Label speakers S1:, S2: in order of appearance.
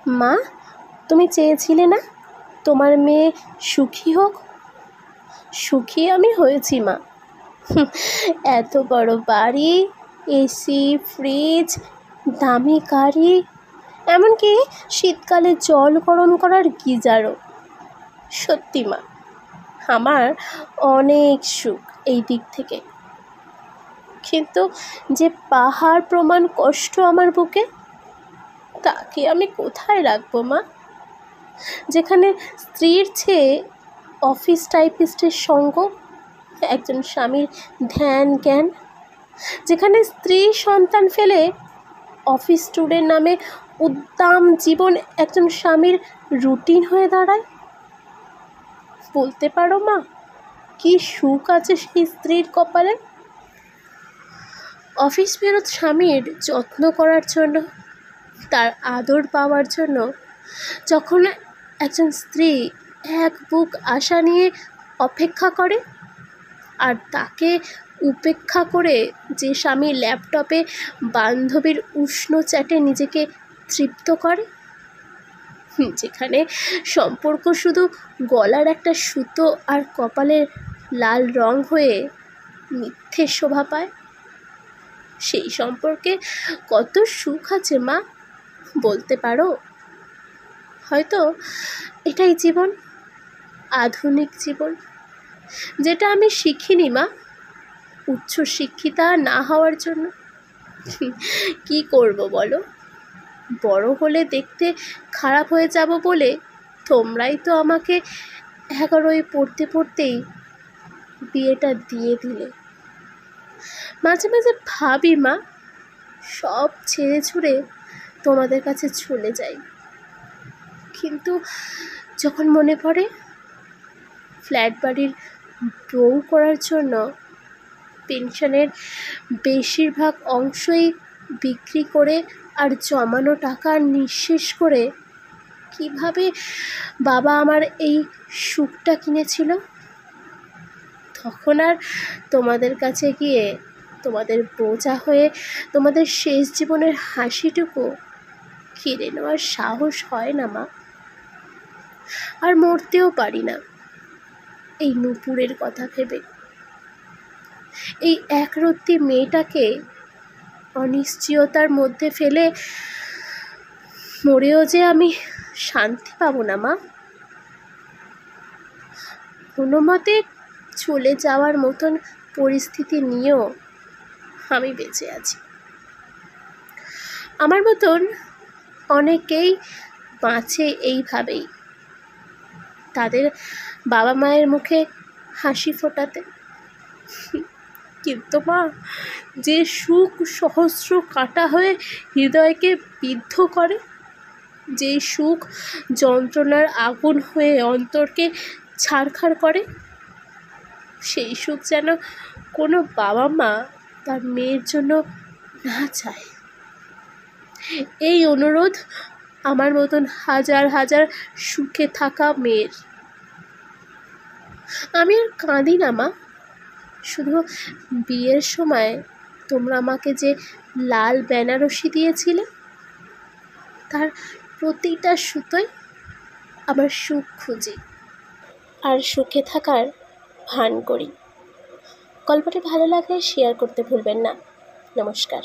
S1: মা, তুমি চেয়েছিলে না তোমার মেয়ে সুখী হোক? সুখী আমি হয়েছি মা। এত বড় বাড়ি, এসি, ফ্রিজ, দামি গাড়ি, এমনকি শীতকালে জল গরম করার গিজারও। সত্যি মা, আমার অনেক সুখ এই দিক থেকে। কিন্তু যে পাহাড় প্রমাণ কষ্ট আমার বুকে, তাকে আমি কোথায় রাখবো মা? যেখানে স্ত্রীর চেয়ে অফিস টাইপিস্টের সঙ্গ, একজন স্বামীর ধ্যান জ্ঞান, যেখানে স্ত্রী সন্তান ফেলে অফিস ট্যুরের নামে উদ্দাম জীবন একজন স্বামীর রুটিন হয়ে দাঁড়ায়। বলতে পারো মা, কি সুখ আছে সেই স্ত্রীর কপালে? অফিস ফেরত স্বামীর যত্ন করার জন্য, তার আদর পাওয়ার জন্য যখন একজন স্ত্রী এক বুক আশা নিয়ে অপেক্ষা করে, আর তাকে উপেক্ষা করে যে স্বামী ল্যাপটপে বান্ধবীর উষ্ণ চ্যাটে নিজেকে তৃপ্ত করে, যেখানে সম্পর্ক শুধু গলার একটা সুতো আর কপালের লাল রং হয়ে মিথ্যে শোভা পায়, সেই সম্পর্কে কত সুখ আছে মা, বলতে পারো? হয়তো এটাই জীবন, আধুনিক জীবন, যেটা আমি শিখিনি মা, উচ্চ শিক্ষিতা না হওয়ার জন্য। কি করব বলো? বড় হলে দেখতে খারাপ হয়ে যাব বলে তোমরাই তো আমাকে 11য় পড়তে পড়তেই বিয়েটা দিয়ে দিলে। মাঝে মাঝে ভাবি মা, সব ছেড়ে ছুড়ে তোমাদের কাছে চলে যাই, কিন্তু যখন মনে পড়ে ফ্ল্যাট বাড়ির বউ করার জন্য পেনশনের বেশিরভাগ অংশই বিক্রি করে আর জমানো টাকা নিঃশেষ করে কিভাবে বাবা আমার এই সুখটা কিনেছিল, তখন আর তোমাদের কাছে গিয়ে তোমাদের বোঝা হয়ে তোমাদের শেষ জীবনের হাসিটুকু কেড়ে নেওয়ার সাহস হয় না মা। আর মরতেও পারি না এই নূপুরের কথা ভেবে। এই একরত্তি মেয়েটাকে অনিশ্চয়তার মধ্যে ফেলে মরেও যে আমি শান্তি পাবো না মা। কোনো মতে চলে যাওয়ার মতন পরিস্থিতি নিয়েও আমি বেঁচে আছি। আমার মতন অনেকেই বাঁচে এইভাবেই, তাদের বাবা মায়ের মুখে হাসি ফোটাতে। কিন্তু মা, যে সুখ সহস্র কাটা হয়ে হৃদয়কে বিদ্ধ করে, যে সুখ যন্ত্রণার আগুন হয়ে অন্তরকে ছারখার করে, সেই সুখ যেন কোনো বাবা মা তার মেয়ের জন্য না চায়। এই অনুরোধ আমার মতন হাজার হাজার সুখে থাকা মেয়ের। আমি আর কাঁদি না মা, শুধু বিয়ের সময় তোমরা আমাকে যে লাল বেনারসি দিয়েছিলে, তার প্রতিটা সুতোয় আমার সুখ খুঁজি আর সুখে থাকার ভান করি। গল্পটি ভালো লাগলে শেয়ার করতে ভুলবেন না। নমস্কার।